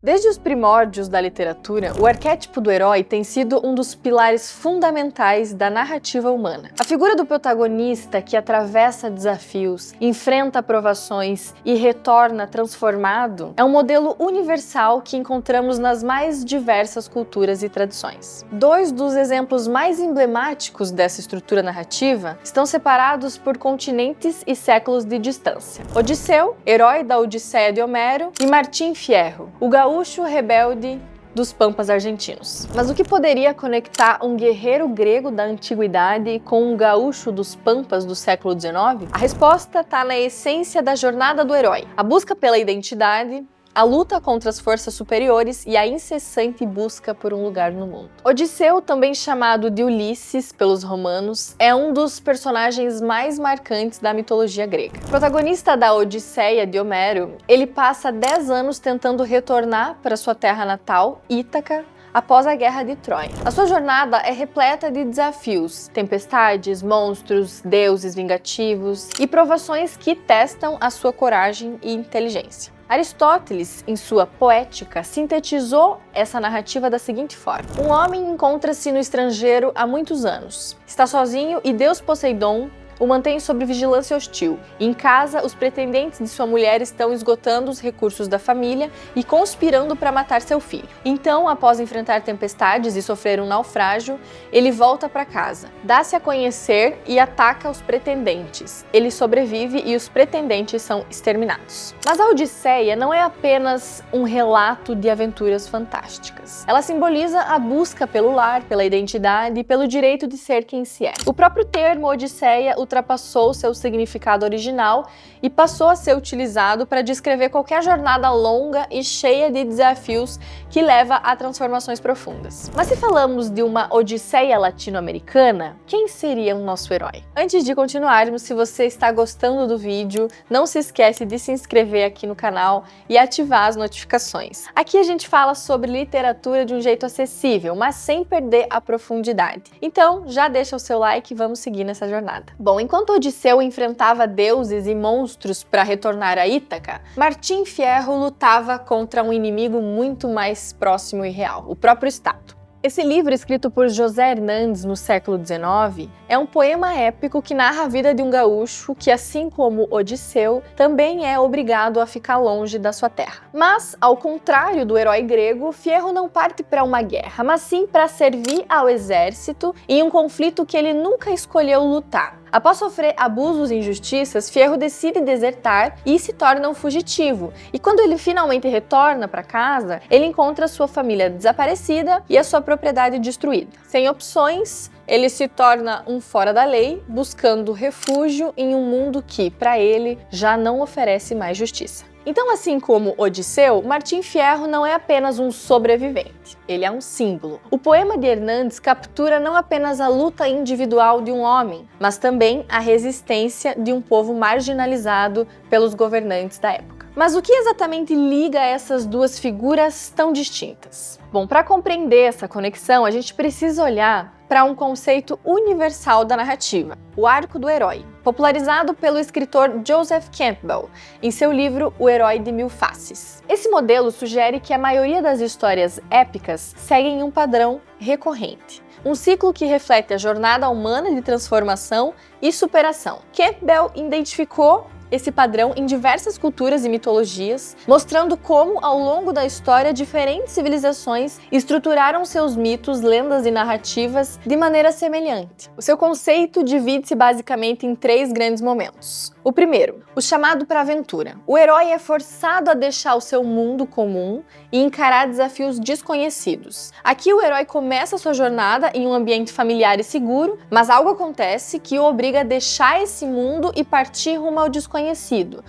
Desde os primórdios da literatura, o arquétipo do herói tem sido um dos pilares fundamentais da narrativa humana. A figura do protagonista que atravessa desafios, enfrenta provações e retorna transformado é um modelo universal que encontramos nas mais diversas culturas e tradições. Dois dos exemplos mais emblemáticos dessa estrutura narrativa estão separados por continentes e séculos de distância. Odisseu, herói da Odisseia de Homero, e Martim Fierro, o gaúcho rebelde dos pampas argentinos. Mas o que poderia conectar um guerreiro grego da antiguidade com um gaúcho dos pampas do século XIX? A resposta está na essência da jornada do herói: a busca pela identidade, a luta contra as forças superiores e a incessante busca por um lugar no mundo. Odisseu, também chamado de Ulisses pelos romanos, é um dos personagens mais marcantes da mitologia grega. Protagonista da Odisseia de Homero, ele passa 10 anos tentando retornar para sua terra natal, Ítaca, após a Guerra de Troia. A sua jornada é repleta de desafios, tempestades, monstros, deuses vingativos e provações que testam a sua coragem e inteligência. Aristóteles, em sua Poética, sintetizou essa narrativa da seguinte forma: um homem encontra-se no estrangeiro há muitos anos. Está sozinho e Deus Poseidon o mantém sob vigilância hostil. Em casa, os pretendentes de sua mulher estão esgotando os recursos da família e conspirando para matar seu filho. Então, após enfrentar tempestades e sofrer um naufrágio, ele volta para casa, dá-se a conhecer e ataca os pretendentes. Ele sobrevive e os pretendentes são exterminados. Mas a Odisseia não é apenas um relato de aventuras fantásticas. Ela simboliza a busca pelo lar, pela identidade e pelo direito de ser quem se é. O próprio termo Odisseia ultrapassou seu significado original e passou a ser utilizado para descrever qualquer jornada longa e cheia de desafios que leva a transformações profundas. Mas se falamos de uma Odisseia latino-americana, quem seria o nosso herói? Antes de continuarmos, se você está gostando do vídeo, não se esquece de se inscrever aqui no canal e ativar as notificações. Aqui a gente fala sobre literatura de um jeito acessível, mas sem perder a profundidade. Então, já deixa o seu like e vamos seguir nessa jornada. Bom, enquanto Odisseu enfrentava deuses e monstros para retornar a Ítaca, Martim Fierro lutava contra um inimigo muito mais próximo e real: o próprio Estado. Esse livro, escrito por José Hernandes no século XIX, é um poema épico que narra a vida de um gaúcho que, assim como Odisseu, também é obrigado a ficar longe da sua terra. Mas, ao contrário do herói grego, Fierro não parte para uma guerra, mas sim para servir ao exército em um conflito que ele nunca escolheu lutar. Após sofrer abusos e injustiças, Fierro decide desertar e se torna um fugitivo. E quando ele finalmente retorna para casa, ele encontra sua família desaparecida e a sua propriedade destruída. Sem opções, ele se torna um fora da lei, buscando refúgio em um mundo que, para ele, já não oferece mais justiça. Então, assim como Odisseu, Martim Fierro não é apenas um sobrevivente, ele é um símbolo. O poema de Hernandes captura não apenas a luta individual de um homem, mas também a resistência de um povo marginalizado pelos governantes da época. Mas o que exatamente liga essas duas figuras tão distintas? Bom, para compreender essa conexão, a gente precisa olhar para um conceito universal da narrativa: o arco do herói, popularizado pelo escritor Joseph Campbell em seu livro O Herói de Mil Faces. Esse modelo sugere que a maioria das histórias épicas seguem um padrão recorrente, um ciclo que reflete a jornada humana de transformação e superação. Campbell identificou esse padrão em diversas culturas e mitologias, mostrando como, ao longo da história, diferentes civilizações estruturaram seus mitos, lendas e narrativas de maneira semelhante. O seu conceito divide-se basicamente em 3 grandes momentos. O primeiro, o chamado para a aventura. O herói é forçado a deixar o seu mundo comum e encarar desafios desconhecidos. Aqui o herói começa sua jornada em um ambiente familiar e seguro, mas algo acontece que o obriga a deixar esse mundo e partir rumo ao desconhecido.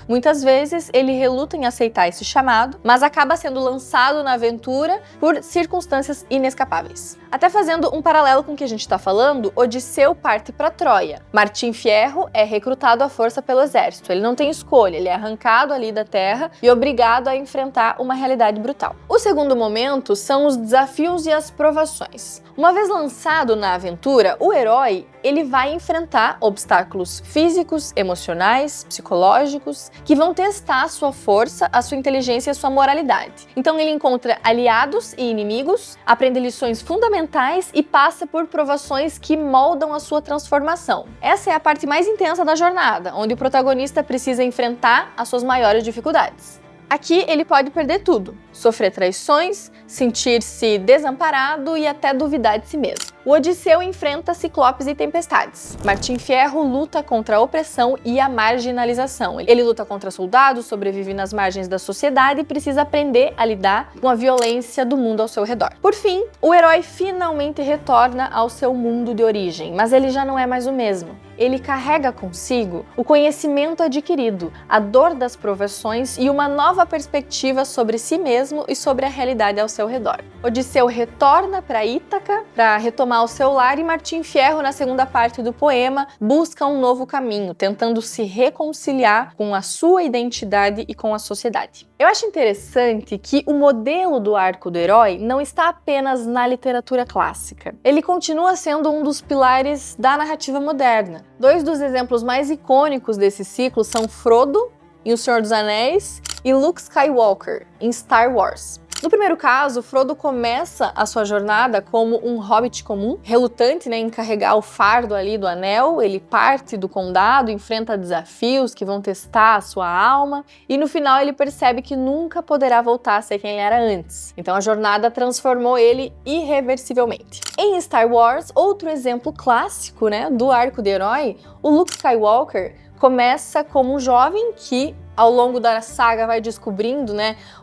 Muitas vezes ele reluta em aceitar esse chamado, mas acaba sendo lançado na aventura por circunstâncias inescapáveis. Até fazendo um paralelo com o que a gente está falando, Odisseu parte para Troia. Martim Fierro é recrutado à força pelo exército. Ele não tem escolha, ele é arrancado ali da terra e obrigado a enfrentar uma realidade brutal. O segundo momento são os desafios e as provações. Uma vez lançado na aventura, o herói ele vai enfrentar obstáculos físicos, emocionais, psicológicos, que vão testar a sua força, a sua inteligência e a sua moralidade. Então ele encontra aliados e inimigos, aprende lições fundamentais e passa por provações que moldam a sua transformação. Essa é a parte mais intensa da jornada, onde o protagonista precisa enfrentar as suas maiores dificuldades. Aqui ele pode perder tudo, sofrer traições, sentir-se desamparado e até duvidar de si mesmo. O Odisseu enfrenta ciclopes e tempestades. Martim Fierro luta contra a opressão e a marginalização. Ele luta contra soldados, sobrevive nas margens da sociedade e precisa aprender a lidar com a violência do mundo ao seu redor. Por fim, o herói finalmente retorna ao seu mundo de origem, mas ele já não é mais o mesmo. Ele carrega consigo o conhecimento adquirido, a dor das provações e uma nova perspectiva sobre si mesmo e sobre a realidade ao seu redor. Odisseu retorna para Ítaca para retomar o seu lar e Martim Fierro, na segunda parte do poema, busca um novo caminho, tentando se reconciliar com a sua identidade e com a sociedade. Eu acho interessante que o modelo do arco do herói não está apenas na literatura clássica. Ele continua sendo um dos pilares da narrativa moderna. Dois dos exemplos mais icônicos desse ciclo são Frodo, em O Senhor dos Anéis, e Luke Skywalker, em Star Wars. No primeiro caso, Frodo começa a sua jornada como um hobbit comum, relutante, em carregar o fardo ali do anel. Ele parte do condado, enfrenta desafios que vão testar a sua alma e no final ele percebe que nunca poderá voltar a ser quem ele era antes. Então a jornada transformou ele irreversivelmente. Em Star Wars, outro exemplo clássico, do arco de herói, o Luke Skywalker começa como um jovem que ao longo da saga vai descobrindo,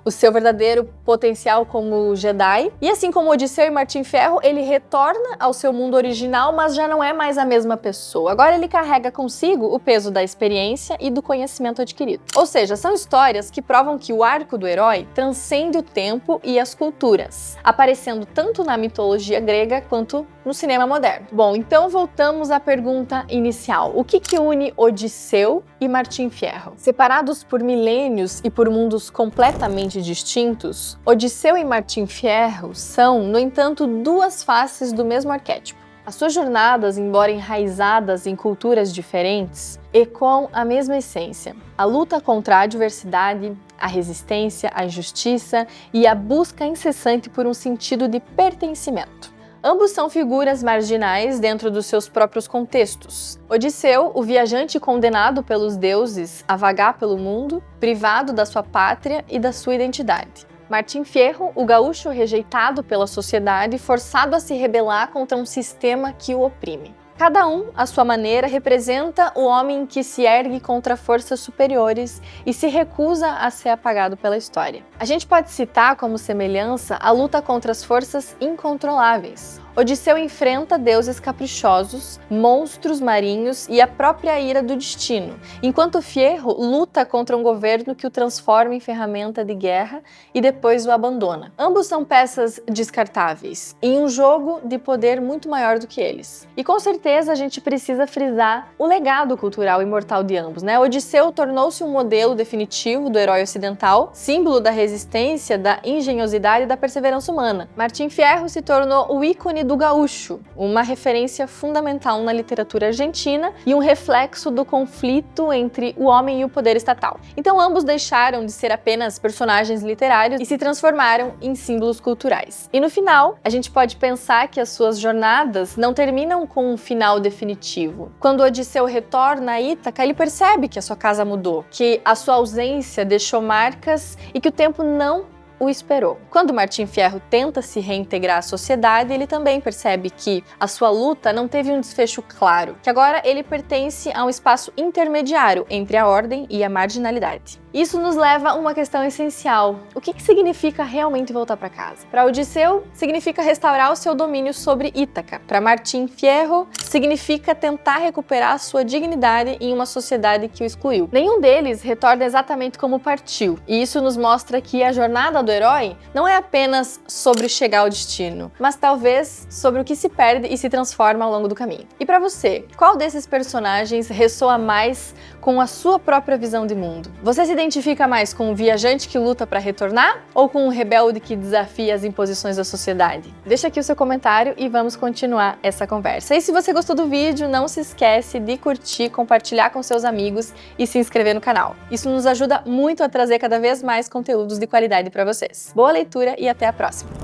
o seu verdadeiro potencial como Jedi. E assim como Odisseu e Martim Fierro, ele retorna ao seu mundo original, mas já não é mais a mesma pessoa. Agora ele carrega consigo o peso da experiência e do conhecimento adquirido. Ou seja, são histórias que provam que o arco do herói transcende o tempo e as culturas, aparecendo tanto na mitologia grega quanto no cinema moderno. Bom, então voltamos à pergunta inicial. O que une Odisseu e Martim Fierro? Separados por milênios e por mundos completamente distintos, Odisseu e Martim Fierro são, no entanto, duas faces do mesmo arquétipo. As suas jornadas, embora enraizadas em culturas diferentes, ecoam a mesma essência: a luta contra a adversidade, a resistência, a injustiça e a busca incessante por um sentido de pertencimento. Ambos são figuras marginais dentro dos seus próprios contextos. Odisseu, o viajante condenado pelos deuses a vagar pelo mundo, privado da sua pátria e da sua identidade. Martim Fierro, o gaúcho rejeitado pela sociedade, forçado a se rebelar contra um sistema que o oprime. Cada um, à sua maneira, representa o homem que se ergue contra forças superiores e se recusa a ser apagado pela história. A gente pode citar como semelhança a luta contra as forças incontroláveis. Odisseu enfrenta deuses caprichosos, monstros marinhos e a própria ira do destino, enquanto Fierro luta contra um governo que o transforma em ferramenta de guerra e depois o abandona. Ambos são peças descartáveis, em um jogo de poder muito maior do que eles. E com certeza a gente precisa frisar o legado cultural imortal de ambos, Odisseu tornou-se um modelo definitivo do herói ocidental, símbolo da resistência, da engenhosidade e da perseverança humana. Martim Fierro se tornou o ícone do gaúcho, uma referência fundamental na literatura argentina e um reflexo do conflito entre o homem e o poder estatal. Então ambos deixaram de ser apenas personagens literários e se transformaram em símbolos culturais. E no final, a gente pode pensar que as suas jornadas não terminam com um final definitivo. Quando Odisseu retorna a Ítaca, ele percebe que a sua casa mudou, que a sua ausência deixou marcas e que o tempo não o esperou. Quando Martim Fierro tenta se reintegrar à sociedade, ele também percebe que a sua luta não teve um desfecho claro, que agora ele pertence a um espaço intermediário entre a ordem e a marginalidade. Isso nos leva a uma questão essencial: o que significa realmente voltar para casa? Para Odisseu, significa restaurar o seu domínio sobre Ítaca. Para Martim Fierro, significa tentar recuperar a sua dignidade em uma sociedade que o excluiu. Nenhum deles retorna exatamente como partiu, e isso nos mostra que a jornada do herói não é apenas sobre chegar ao destino, mas talvez sobre o que se perde e se transforma ao longo do caminho. E para você, qual desses personagens ressoa mais com a sua própria visão de mundo? Você se identifica mais com um viajante que luta para retornar ou com um rebelde que desafia as imposições da sociedade? Deixa aqui o seu comentário e vamos continuar essa conversa. E se você gostou do vídeo, não se esquece de curtir, compartilhar com seus amigos e se inscrever no canal. Isso nos ajuda muito a trazer cada vez mais conteúdos de qualidade para vocês. Boa leitura e até a próxima!